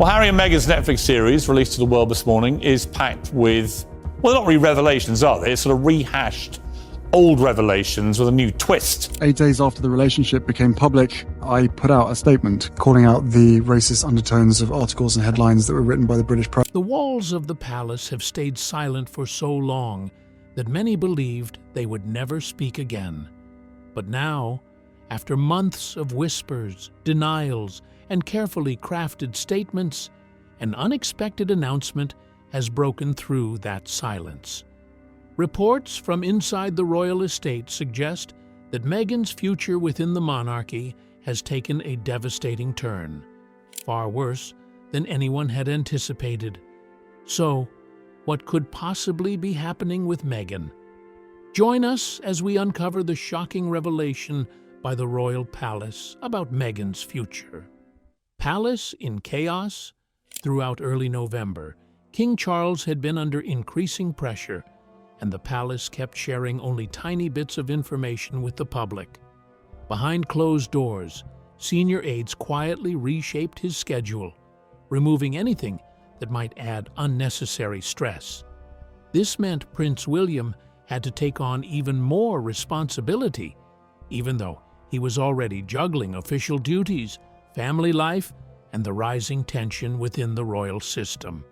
Well, Harry and Meghan's Netflix series, released to the world this morning, is packed with, well, not really revelations, are they? It's sort of rehashed old revelations with a new twist. 8 days after the relationship became public, I put out a statement calling out the racist undertones of articles and headlines that were written by the British press. The walls of the palace have stayed silent for so long that many believed they would never speak again. But now, after months of whispers, denials, and carefully crafted statements, an unexpected announcement has broken through that silence. Reports from inside the royal estate suggest that Meghan's future within the monarchy has taken a devastating turn, far worse than anyone had anticipated. So, what could possibly be happening with Meghan? Join us as we uncover the shocking revelation by the royal palace about Meghan's future. Palace in chaos? Throughout early November, King Charles had been under increasing pressure, and the palace kept sharing only tiny bits of information with the public. Behind closed doors, senior aides quietly reshaped his schedule, removing anything that might add unnecessary stress. This meant Prince William had to take on even more responsibility, even though he was already juggling official duties, family life, and the rising tension within the royal system.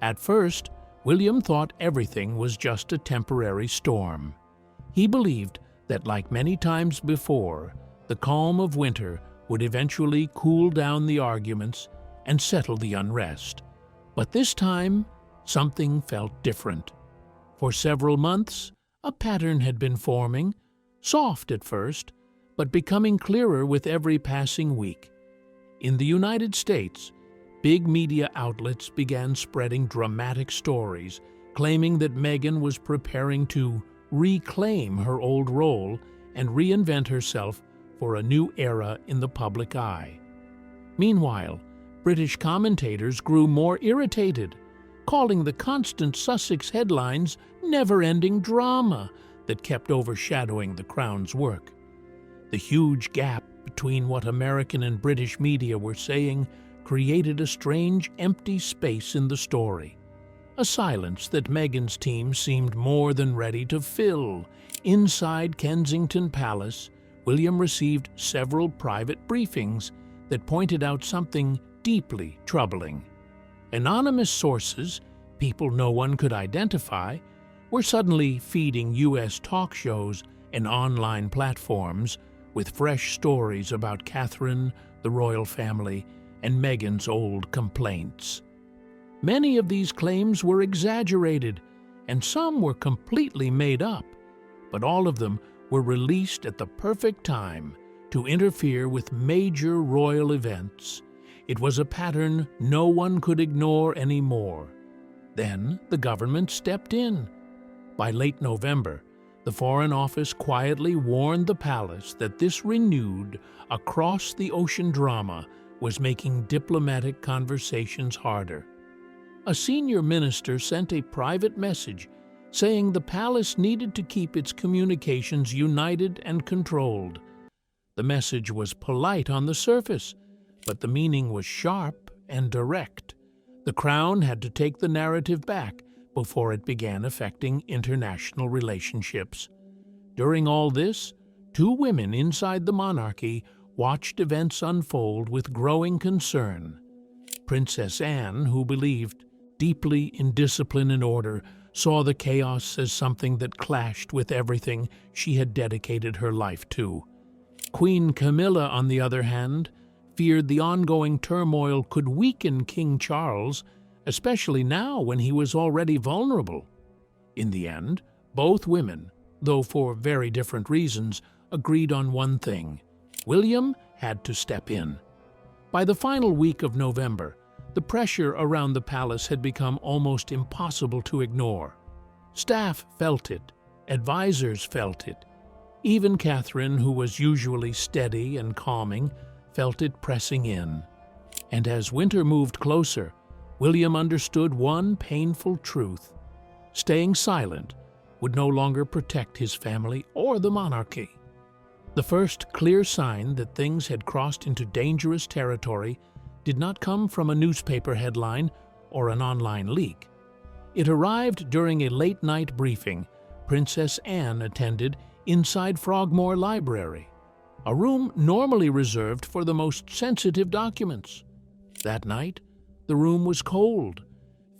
At first, William thought everything was just a temporary storm. He believed that, like many times before, the calm of winter would eventually cool down the arguments and settle the unrest. But this time, something felt different. For several months, a pattern had been forming, soft at first, but becoming clearer with every passing week. In the United States, big media outlets began spreading dramatic stories, claiming that Meghan was preparing to reclaim her old role and reinvent herself for a new era in the public eye. Meanwhile, British commentators grew more irritated, calling the constant Sussex headlines never-ending drama that kept overshadowing the Crown's work. The huge gap between what American and British media were saying created a strange, empty space in the story. A silence that Meghan's team seemed more than ready to fill. Inside Kensington Palace, William received several private briefings that pointed out something deeply troubling. Anonymous sources, people no one could identify, were suddenly feeding U.S. talk shows and online platforms with fresh stories about Catherine, the royal family, and Meghan's old complaints. Many of these claims were exaggerated, and some were completely made up, but all of them were released at the perfect time to interfere with major royal events. It was a pattern no one could ignore anymore. Then the government stepped in. By late November, the Foreign Office quietly warned the palace that this renewed, across-the-ocean drama was making diplomatic conversations harder. A senior minister sent a private message saying the palace needed to keep its communications united and controlled. The message was polite on the surface, but the meaning was sharp and direct. The Crown had to take the narrative back before it began affecting international relationships. During all this, 2 women inside the monarchy watched events unfold with growing concern. Princess Anne, who believed deeply in discipline and order, saw the chaos as something that clashed with everything she had dedicated her life to. Queen Camilla, on the other hand, feared the ongoing turmoil could weaken King Charles, especially now when he was already vulnerable. In the end, both women, though for very different reasons, agreed on one thing: William had to step in. By the final week of November, the pressure around the palace had become almost impossible to ignore. Staff felt it, advisors felt it. Even Catherine, who was usually steady and calming, felt it pressing in. And as winter moved closer, William understood one painful truth: staying silent would no longer protect his family or the monarchy. The first clear sign that things had crossed into dangerous territory did not come from a newspaper headline or an online leak. It arrived during a late-night briefing Princess Anne attended inside Frogmore Library, a room normally reserved for the most sensitive documents. That night, the room was cold,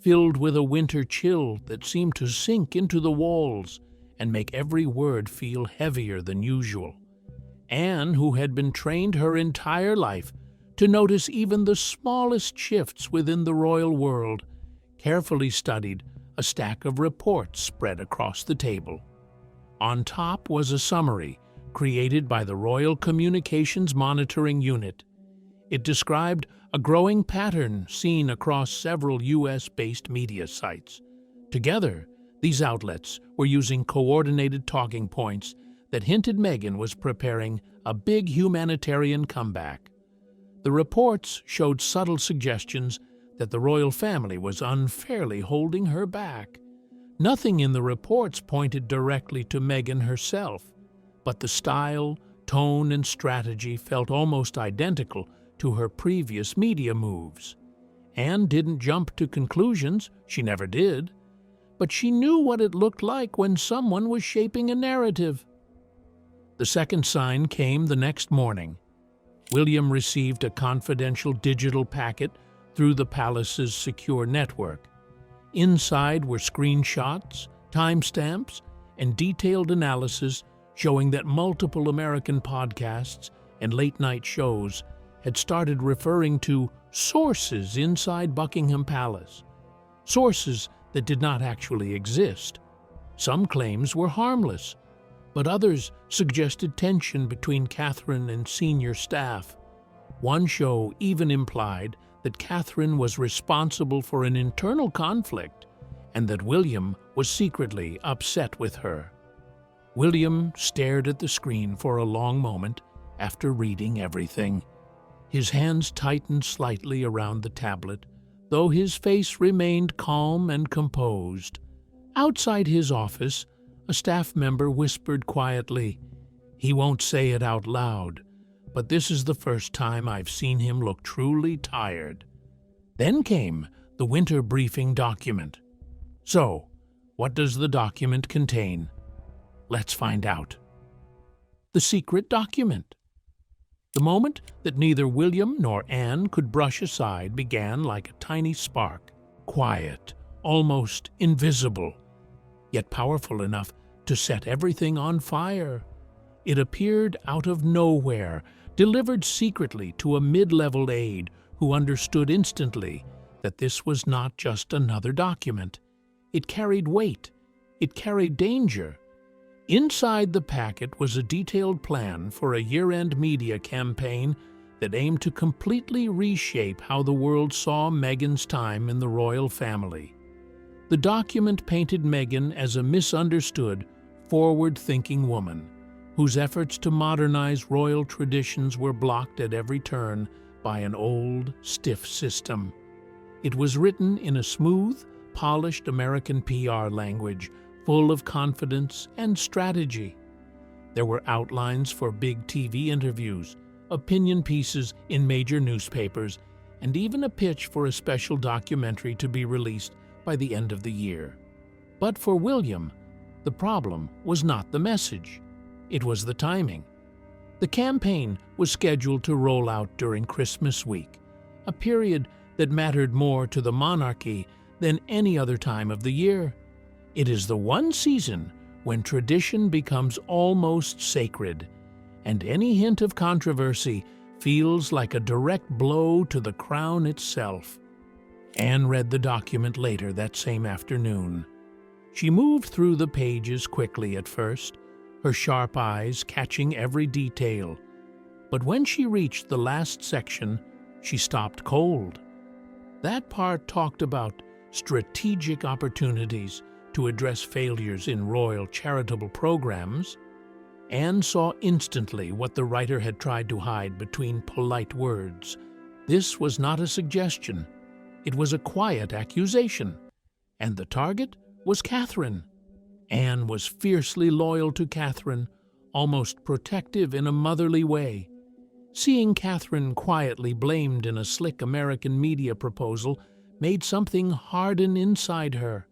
filled with a winter chill that seemed to sink into the walls and make every word feel heavier than usual. Anne, who had been trained her entire life to notice even the smallest shifts within the royal world, carefully studied a stack of reports spread across the table. On top was a summary created by the Royal Communications Monitoring Unit. It described a growing pattern seen across several U.S.-based media sites. Together, these outlets were using coordinated talking points that hinted Meghan was preparing a big humanitarian comeback. The reports showed subtle suggestions that the royal family was unfairly holding her back. Nothing in the reports pointed directly to Meghan herself, but the style, tone, and strategy felt almost identical to her previous media moves. Anne didn't jump to conclusions, she never did, but she knew what it looked like when someone was shaping a narrative. The second sign came the next morning. William received a confidential digital packet through the palace's secure network. Inside were screenshots, timestamps, and detailed analysis showing that multiple American podcasts and late-night shows had started referring to sources inside Buckingham Palace, sources that did not actually exist. Some claims were harmless, but others suggested tension between Catherine and senior staff. One show even implied that Catherine was responsible for an internal conflict and that William was secretly upset with her. William stared at the screen for a long moment after reading everything. His hands tightened slightly around the tablet, though his face remained calm and composed. Outside his office, a staff member whispered quietly, "He won't say it out loud, but this is the first time I've seen him look truly tired." Then came the winter briefing document. So, what does the document contain? Let's find out. The secret document. The moment that neither William nor Anne could brush aside began like a tiny spark, quiet, almost invisible, yet powerful enough to set everything on fire. It appeared out of nowhere, delivered secretly to a mid-level aide who understood instantly that this was not just another document. It carried weight. It carried danger. Inside the packet was a detailed plan for a year-end media campaign that aimed to completely reshape how the world saw Meghan's time in the royal family. The document painted Meghan as a misunderstood, forward-thinking woman whose efforts to modernize royal traditions were blocked at every turn by an old, stiff system. It was written in a smooth, polished American PR language, full of confidence and strategy. There were outlines for big TV interviews, opinion pieces in major newspapers, and even a pitch for a special documentary to be released by the end of the year. But for William, the problem was not the message. It was the timing. The campaign was scheduled to roll out during Christmas week, a period that mattered more to the monarchy than any other time of the year. It is the one season when tradition becomes almost sacred, and any hint of controversy feels like a direct blow to the crown itself. Anne read the document later that same afternoon. She moved through the pages quickly at first, her sharp eyes catching every detail. But when she reached the last section, she stopped cold. That part talked about strategic opportunities to address failures in royal charitable programs. Anne saw instantly what the writer had tried to hide between polite words. This was not a suggestion. It was a quiet accusation. And the target was Catherine. Anne was fiercely loyal to Catherine, almost protective in a motherly way. Seeing Catherine quietly blamed in a slick American media proposal made something harden inside her.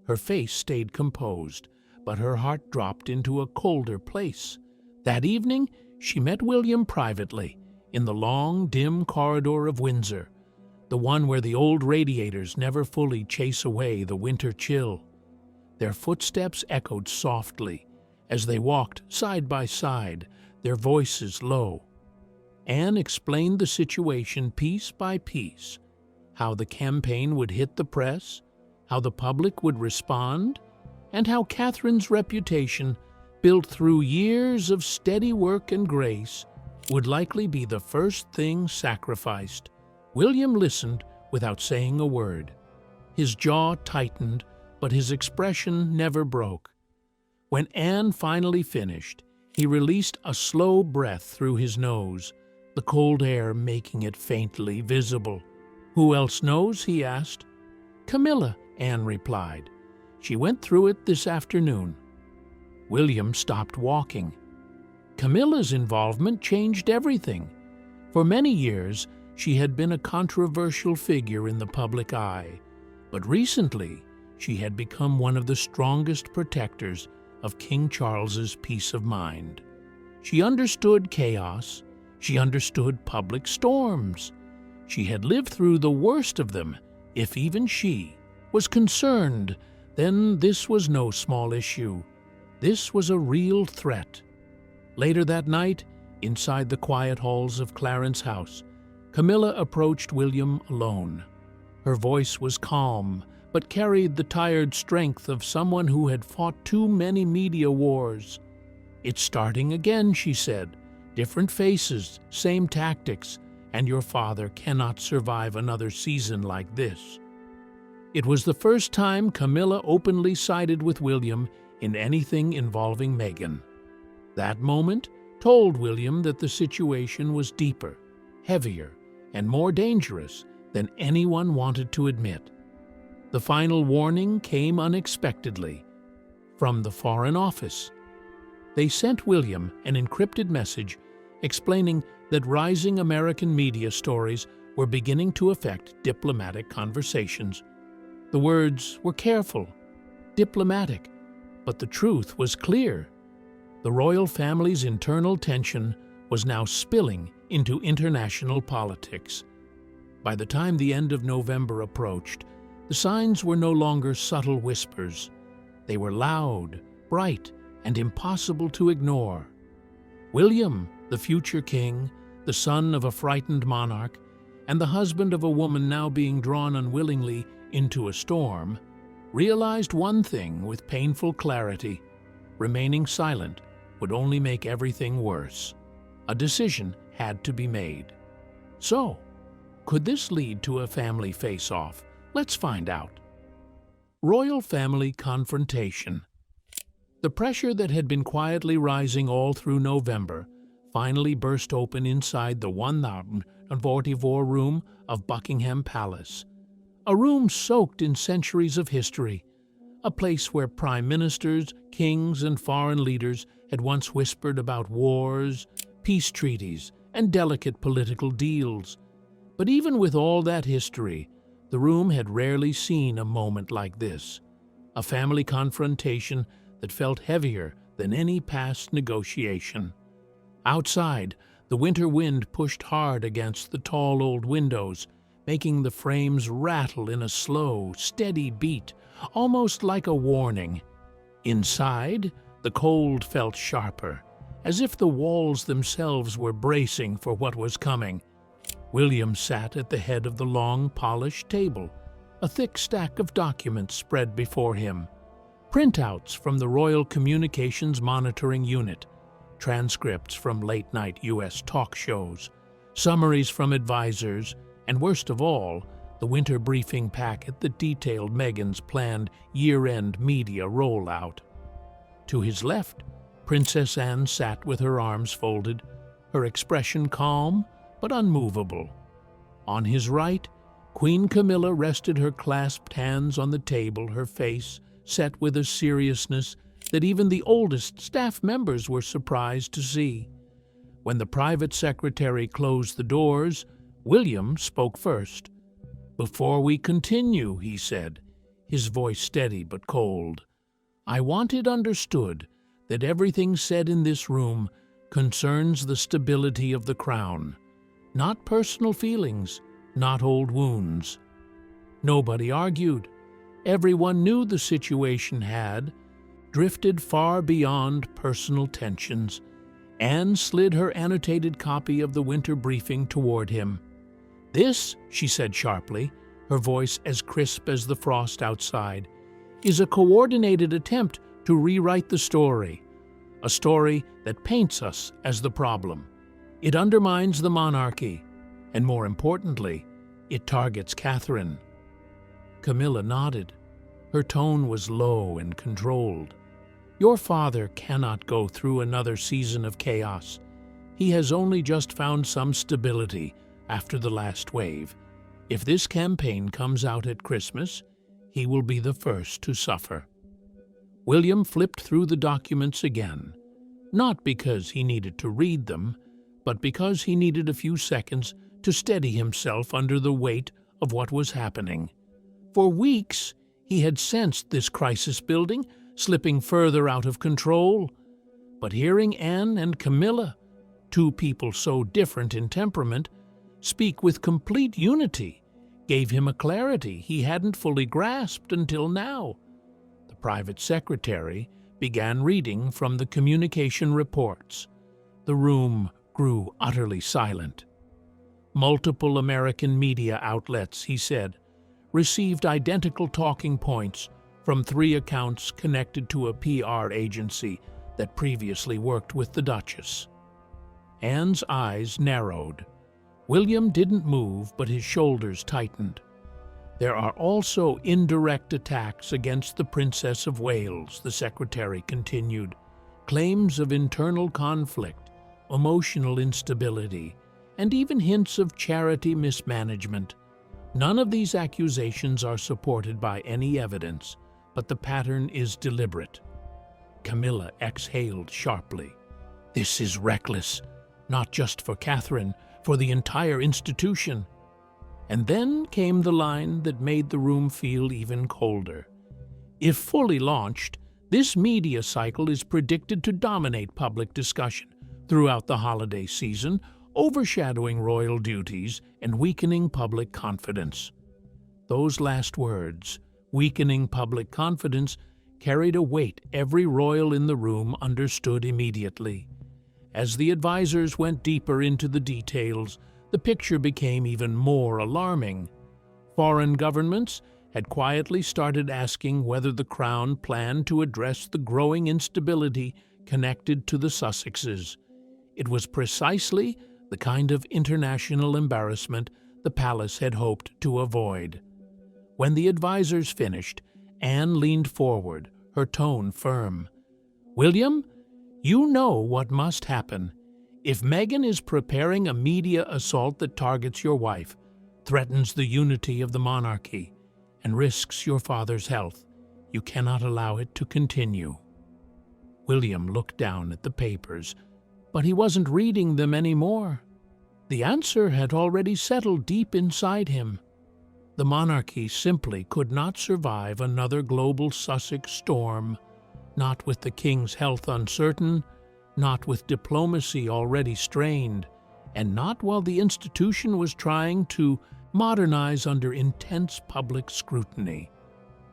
Her face stayed composed, but her heart dropped into a colder place. That evening, she met William privately, in the long, dim corridor of Windsor, the one where the old radiators never fully chase away the winter chill. Their footsteps echoed softly as they walked side by side, their voices low. Anne explained the situation piece by piece, how the campaign would hit the press, how the public would respond, and how Catherine's reputation, built through years of steady work and grace, would likely be the first thing sacrificed. William listened without saying a word. His jaw tightened, but his expression never broke. When Anne finally finished, he released a slow breath through his nose, the cold air making it faintly visible. "Who else knows?" he asked. "Camilla," Anne replied. "She went through it this afternoon." William stopped walking. Camilla's involvement changed everything. For many years, she had been a controversial figure in the public eye, but recently she had become one of the strongest protectors of King Charles's peace of mind. She understood chaos. She understood public storms. She had lived through the worst of them. If even she was concerned, then this was no small issue. This was a real threat. Later that night, inside the quiet halls of Clarence House, Camilla approached William alone. Her voice was calm, but carried the tired strength of someone who had fought too many media wars. "It's starting again," she said. "Different faces, same tactics, and your father cannot survive another season like this." It was the first time Camilla openly sided with William in anything involving Meghan. That moment told William that the situation was deeper, heavier, and more dangerous than anyone wanted to admit. The final warning came unexpectedly from the Foreign Office. They sent William an encrypted message explaining that rising American media stories were beginning to affect diplomatic conversations. The words were careful, diplomatic, but the truth was clear. The royal family's internal tension was now spilling into international politics. By the time the end of November approached, the signs were no longer subtle whispers. They were loud, bright, and impossible to ignore. William, the future king, the son of a frightened monarch, and the husband of a woman now being drawn unwillingly into a storm, realized one thing with painful clarity: remaining silent would only make everything worse. A decision had to be made. So, could this lead to a family face-off? Let's find out. Royal family confrontation. The pressure that had been quietly rising all through November finally burst open inside the 1044 room of Buckingham Palace. A room soaked in centuries of history, a place where prime ministers, kings, and foreign leaders had once whispered about wars, peace treaties, and delicate political deals. But even with all that history, the room had rarely seen a moment like this, a family confrontation that felt heavier than any past negotiation. Outside, the winter wind pushed hard against the tall old windows, making the frames rattle in a slow, steady beat, almost like a warning. Inside, the cold felt sharper, as if the walls themselves were bracing for what was coming. William sat at the head of the long, polished table, a thick stack of documents spread before him. Printouts from the Royal Communications Monitoring Unit, transcripts from late-night U.S. talk shows, summaries from advisors, and worst of all, the winter briefing packet that detailed Meghan's planned year-end media rollout. To his left, Princess Anne sat with her arms folded, her expression calm but unmovable. On his right, Queen Camilla rested her clasped hands on the table, her face set with a seriousness that even the oldest staff members were surprised to see. When the private secretary closed the doors, William spoke first. "Before we continue," he said, his voice steady but cold, "I want it understood that everything said in this room concerns the stability of the crown, not personal feelings, not old wounds." Nobody argued. Everyone knew the situation had drifted far beyond personal tensions. Anne slid her annotated copy of the winter briefing toward him. "This," she said sharply, her voice as crisp as the frost outside, "is a coordinated attempt to rewrite the story, a story that paints us as the problem. It undermines the monarchy, and more importantly, it targets Catherine." Camilla nodded. Her tone was low and controlled. "Your father cannot go through another season of chaos. He has only just found some stability after the last wave. If this campaign comes out at Christmas, he will be the first to suffer." William flipped through the documents again, not because he needed to read them, but because he needed a few seconds to steady himself under the weight of what was happening. For weeks, he had sensed this crisis building, slipping further out of control. But hearing Anne and Camilla, two people so different in temperament, speak with complete unity, gave him a clarity he hadn't fully grasped until now. The private secretary began reading from the communication reports. The room grew utterly silent. Multiple American media outlets, he said, received identical talking points from 3 accounts connected to a PR agency that previously worked with the Duchess. Anne's eyes narrowed. William didn't move, but his shoulders tightened. "There are also indirect attacks against the Princess of Wales," the secretary continued. "Claims of internal conflict, emotional instability, and even hints of charity mismanagement. None of these accusations are supported by any evidence, but the pattern is deliberate." Camilla exhaled sharply. "This is reckless, not just for Catherine, for the entire institution." And then came the line that made the room feel even colder. "If fully launched, this media cycle is predicted to dominate public discussion throughout the holiday season, overshadowing royal duties and weakening public confidence." Those last words, weakening public confidence, carried a weight every royal in the room understood immediately. As the advisors went deeper into the details, the picture became even more alarming. Foreign governments had quietly started asking whether the Crown planned to address the growing instability connected to the Sussexes. It was precisely the kind of international embarrassment the palace had hoped to avoid. When the advisors finished, Anne leaned forward, her tone firm. "William, you know what must happen. If Meghan is preparing a media assault that targets your wife, threatens the unity of the monarchy, and risks your father's health, you cannot allow it to continue." William looked down at the papers, but he wasn't reading them anymore. The answer had already settled deep inside him. The monarchy simply could not survive another global Sussex storm, not with the king's health uncertain, not with diplomacy already strained, and not while the institution was trying to modernize under intense public scrutiny.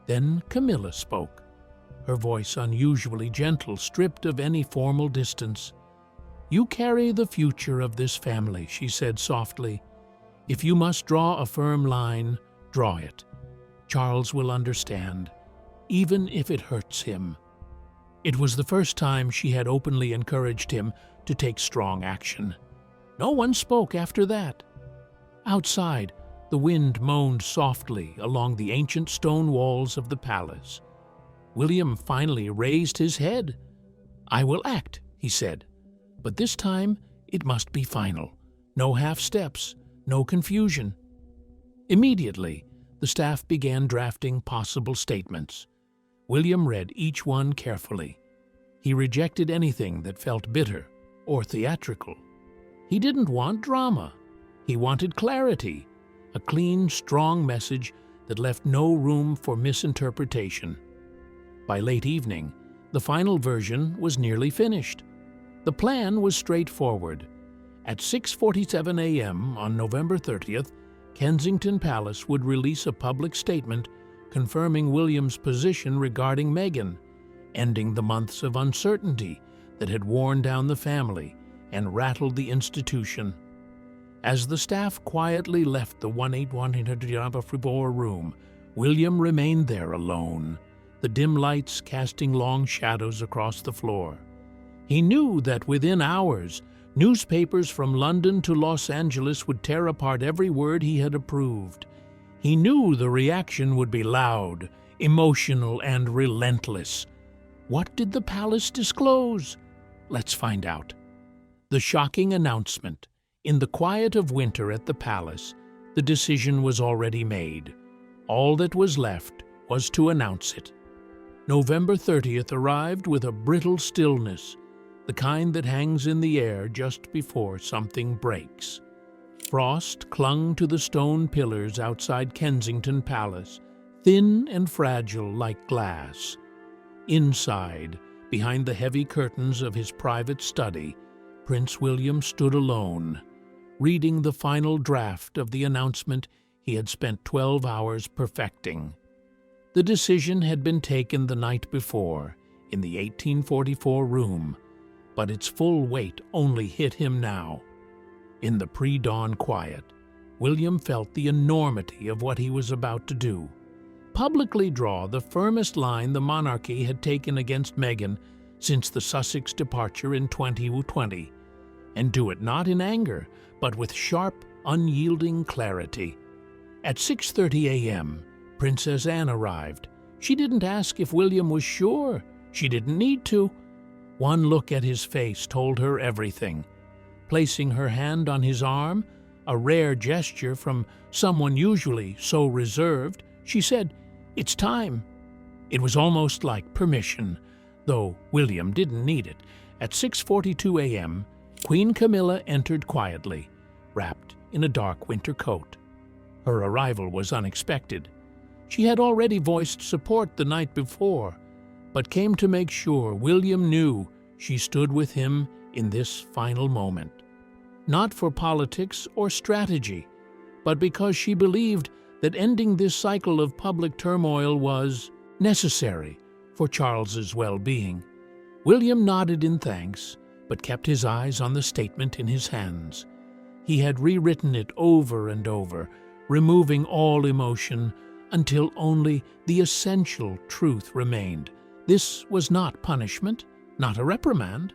Then Camilla spoke, her voice unusually gentle, stripped of any formal distance. "You carry the future of this family," she said softly. "If you must draw a firm line, draw it. Charles will understand, even if it hurts him." It was the first time she had openly encouraged him to take strong action. No one spoke after that. Outside, the wind moaned softly along the ancient stone walls of the palace. William finally raised his head. "I will act," he said. "But this time it must be final. No half-steps, no confusion." Immediately, the staff began drafting possible statements. William read each one carefully. He rejected anything that felt bitter or theatrical. He didn't want drama. He wanted clarity, a clean, strong message that left no room for misinterpretation. By late evening, the final version was nearly finished. The plan was straightforward. At 6:47 a.m. on November 30th, Kensington Palace would release a public statement confirming William's position regarding Meghan, ending the months of uncertainty that had worn down the family and rattled the institution. As the staff quietly left the 18100 room, William remained there alone, the dim lights casting long shadows across the floor. He knew that within hours, newspapers from London to Los Angeles would tear apart every word he had approved. He knew the reaction would be loud, emotional, and relentless. What did the palace disclose? Let's find out. The shocking announcement. In the quiet of winter at the palace, the decision was already made. All that was left was to announce it. November 30th arrived with a brittle stillness, the kind that hangs in the air just before something breaks. Frost clung to the stone pillars outside Kensington Palace, thin and fragile like glass. Inside, behind the heavy curtains of his private study, Prince William stood alone, reading the final draft of the announcement he had spent 12 hours perfecting. The decision had been taken the night before, in the 1844 room, but its full weight only hit him now. In the pre-dawn quiet, William felt the enormity of what he was about to do. Publicly draw the firmest line the monarchy had taken against Meghan since the Sussex departure in 2020, and do it not in anger, but with sharp, unyielding clarity. At 6:30 a.m., Princess Anne arrived. She didn't ask if William was sure. She didn't need to. One look at his face told her everything. Placing her hand on his arm, a rare gesture from someone usually so reserved, she said, "It's time." It was almost like permission, though William didn't need it. At 6:42 a.m., Queen Camilla entered quietly, wrapped in a dark winter coat. Her arrival was unexpected. She had already voiced support the night before, but came to make sure William knew she stood with him in this final moment. Not for politics or strategy, but because she believed that ending this cycle of public turmoil was necessary for Charles's well-being. William nodded in thanks, but kept his eyes on the statement in his hands. He had rewritten it over and over, removing all emotion until only the essential truth remained. This was not punishment, not a reprimand.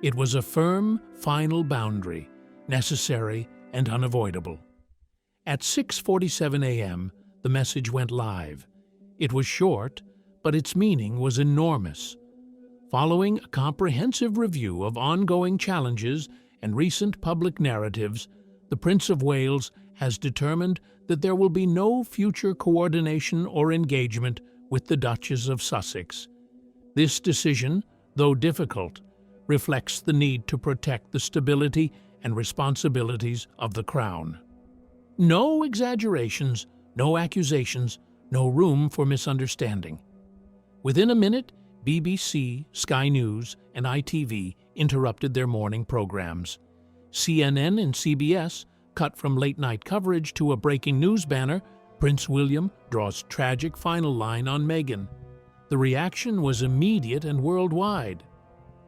It was a firm, final boundary, necessary and unavoidable. At 6:47 a.m., the message went live. It was short, but its meaning was enormous. Following a comprehensive review of ongoing challenges and recent public narratives, the Prince of Wales has determined that there will be no future coordination or engagement with the Duchess of Sussex. This decision, though difficult, reflects the need to protect the stability and responsibilities of the Crown. No exaggerations, no accusations, no room for misunderstanding. Within a minute, BBC, Sky News, and ITV interrupted their morning programs. CNN and CBS cut from late-night coverage to a breaking news banner, Prince William draws tragic final line on Meghan. The reaction was immediate and worldwide.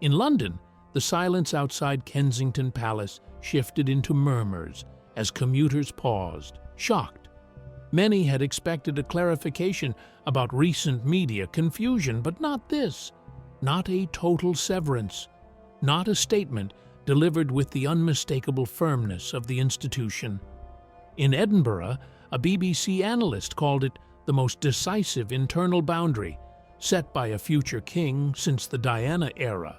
In London, the silence outside Kensington Palace shifted into murmurs as commuters paused, shocked. Many had expected a clarification about recent media confusion, but not this. Not a total severance. Not a statement delivered with the unmistakable firmness of the institution. In Edinburgh, a BBC analyst called it the most decisive internal boundary set by a future king since the Diana era.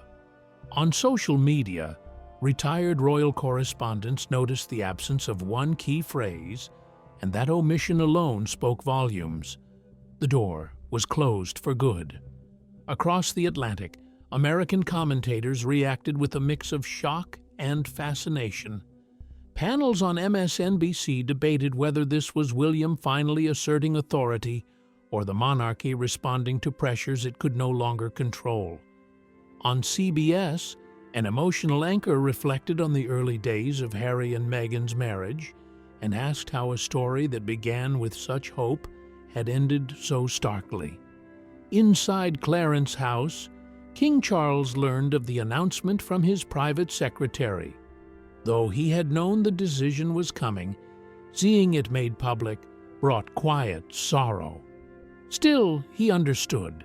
On social media, retired royal correspondents noticed the absence of one key phrase, and that omission alone spoke volumes. The door was closed for good. Across the Atlantic, American commentators reacted with a mix of shock and fascination. Panels on MSNBC debated whether this was William finally asserting authority or the monarchy responding to pressures it could no longer control. On CBS, an emotional anchor reflected on the early days of Harry and Meghan's marriage and asked how a story that began with such hope had ended so starkly. Inside Clarence House, King Charles learned of the announcement from his private secretary. Though he had known the decision was coming, seeing it made public brought quiet sorrow. Still, he understood.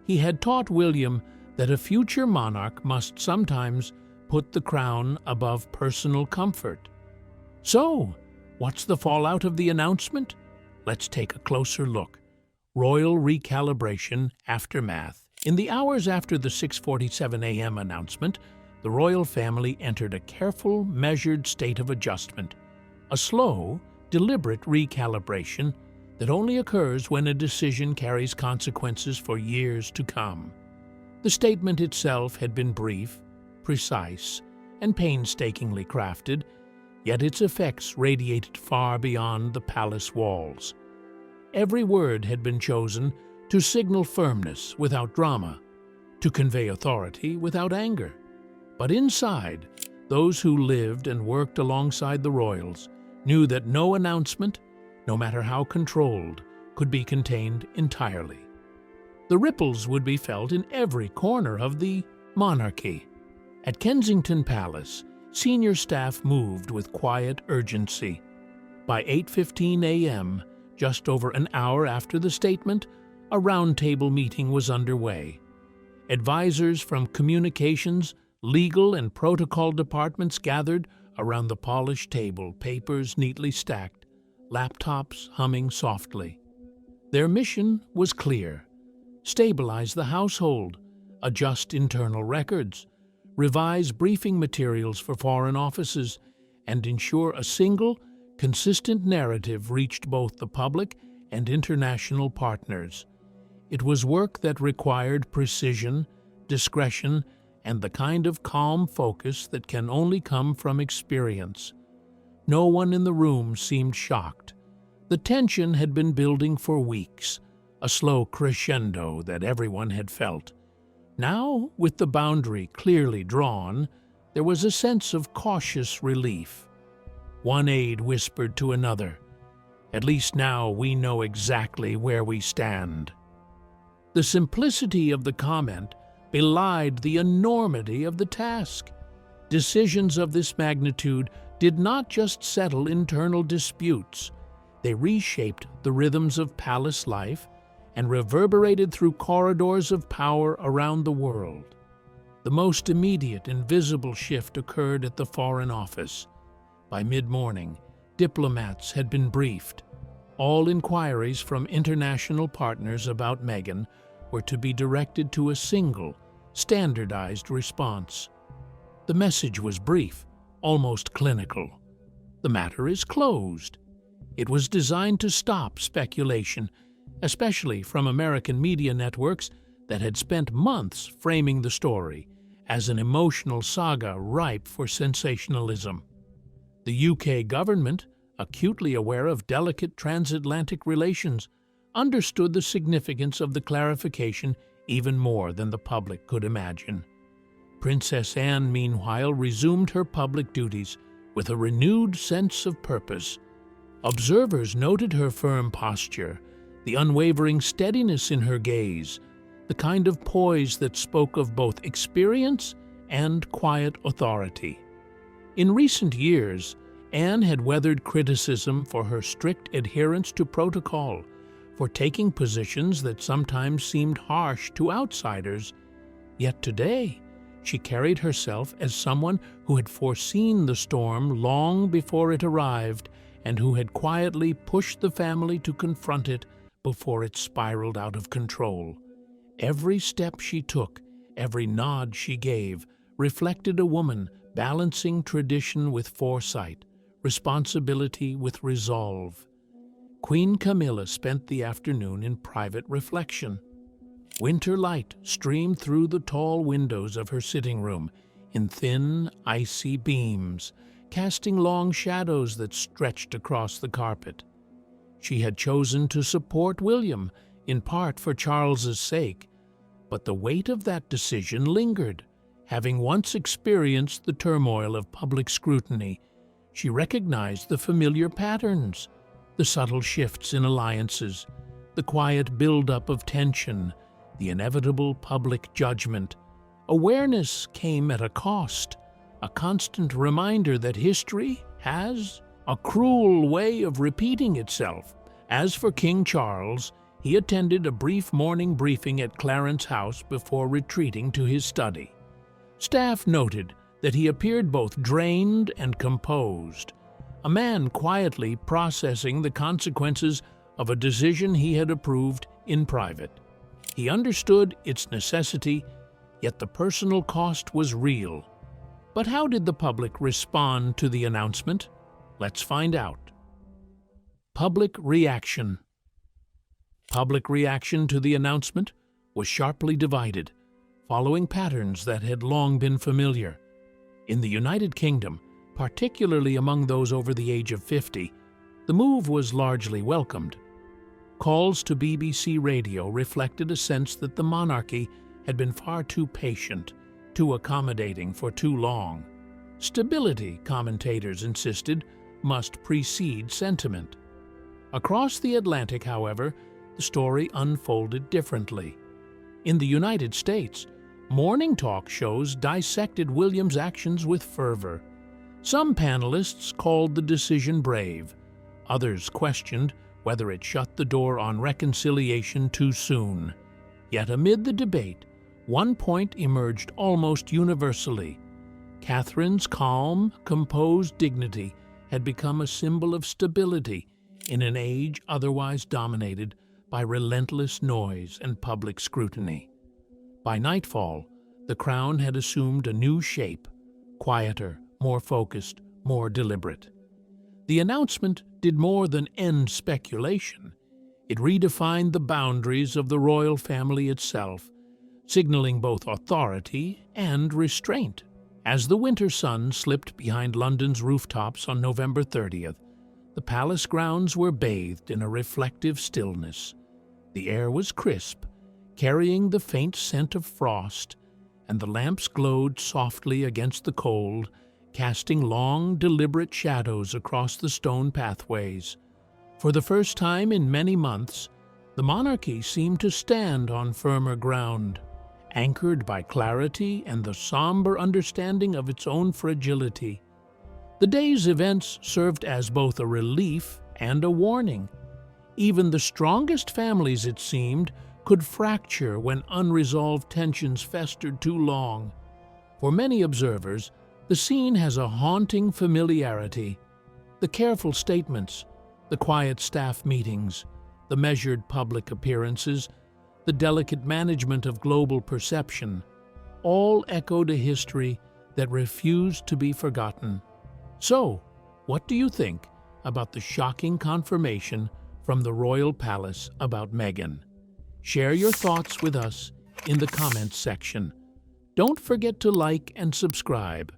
He had taught William that a future monarch must sometimes put the crown above personal comfort. So, what's the fallout of the announcement? Let's take a closer look. Royal recalibration aftermath. In the hours after the 6:47 a.m. announcement, the royal family entered a careful, measured state of adjustment, a slow, deliberate recalibration that only occurs when a decision carries consequences for years to come. The statement itself had been brief, precise, and painstakingly crafted, yet its effects radiated far beyond the palace walls. Every word had been chosen to signal firmness without drama, to convey authority without anger. But inside, those who lived and worked alongside the royals knew that no announcement, no matter how controlled, could be contained entirely. The ripples would be felt in every corner of the monarchy. At Kensington Palace, senior staff moved with quiet urgency. By 8:15 a.m., just over an hour after the statement, a roundtable meeting was underway. Advisors from communications, legal, and protocol departments gathered around the polished table, papers neatly stacked, laptops humming softly. Their mission was clear: stabilize the household, adjust internal records, revise briefing materials for foreign offices, and ensure a single, consistent narrative reached both the public and international partners. It was work that required precision, discretion, and the kind of calm focus that can only come from experience. No one in the room seemed shocked. The tension had been building for weeks, a slow crescendo that everyone had felt. Now, with the boundary clearly drawn, there was a sense of cautious relief. One aide whispered to another, "At least now we know exactly where we stand." The simplicity of the comment belied the enormity of the task. Decisions of this magnitude did not just settle internal disputes. They reshaped the rhythms of palace life and reverberated through corridors of power around the world. The most immediate and visible shift occurred at the Foreign Office. By mid-morning, diplomats had been briefed. All inquiries from international partners about Meghan were to be directed to a single, standardized response. The message was brief, almost clinical. The matter is closed. It was designed to stop speculation, especially from American media networks that had spent months framing the story as an emotional saga ripe for sensationalism. The UK government, acutely aware of delicate transatlantic relations, understood the significance of the clarification even more than the public could imagine. Princess Anne, meanwhile, resumed her public duties with a renewed sense of purpose. Observers noted her firm posture, the unwavering steadiness in her gaze, the kind of poise that spoke of both experience and quiet authority. In recent years, Anne had weathered criticism for her strict adherence to protocol, for taking positions that sometimes seemed harsh to outsiders. Yet today, she carried herself as someone who had foreseen the storm long before it arrived and who had quietly pushed the family to confront it before it spiraled out of control. Every step she took, every nod she gave, reflected a woman balancing tradition with foresight, responsibility with resolve. Queen Camilla spent the afternoon in private reflection. Winter light streamed through the tall windows of her sitting room, in thin, icy beams, casting long shadows that stretched across the carpet. She had chosen to support William, in part for Charles's sake, but the weight of that decision lingered. Having once experienced the turmoil of public scrutiny, she recognized the familiar patterns, the subtle shifts in alliances, the quiet buildup of tension, the inevitable public judgment. Awareness came at a cost, a constant reminder that history has a cruel way of repeating itself. As for King Charles, he attended a brief morning briefing at Clarence House before retreating to his study. Staff noted that he appeared both drained and composed, a man quietly processing the consequences of a decision he had approved in private. He understood its necessity, yet the personal cost was real. But how did the public respond to the announcement? Let's find out. Public reaction. Public reaction to the announcement was sharply divided, following patterns that had long been familiar. In the United Kingdom, particularly among those over the age of 50, the move was largely welcomed. Calls to BBC Radio reflected a sense that the monarchy had been far too patient, too accommodating for too long. Stability, commentators insisted, must precede sentiment. Across the Atlantic, however, the story unfolded differently. In the United States, morning talk shows dissected William's actions with fervor. Some panelists called the decision brave. Others questioned whether it shut the door on reconciliation too soon. Yet amid the debate, one point emerged almost universally. Catherine's calm, composed dignity had become a symbol of stability in an age otherwise dominated by relentless noise and public scrutiny. By nightfall, the crown had assumed a new shape, quieter, more focused, more deliberate. The announcement did more than end speculation. It redefined the boundaries of the royal family itself, signaling both authority and restraint. As the winter sun slipped behind London's rooftops on November 30th, the palace grounds were bathed in a reflective stillness. The air was crisp, carrying the faint scent of frost, and the lamps glowed softly against the cold, casting long, deliberate shadows across the stone pathways. For the first time in many months, the monarchy seemed to stand on firmer ground, anchored by clarity and the somber understanding of its own fragility. The day's events served as both a relief and a warning. Even the strongest families, it seemed, could fracture when unresolved tensions festered too long. For many observers, the scene has a haunting familiarity. The careful statements, the quiet staff meetings, the measured public appearances, the delicate management of global perception, all echoed a history that refused to be forgotten. So, what do you think about the shocking confirmation from the royal palace about Meghan? Share your thoughts with us in the comments section. Don't forget to like and subscribe.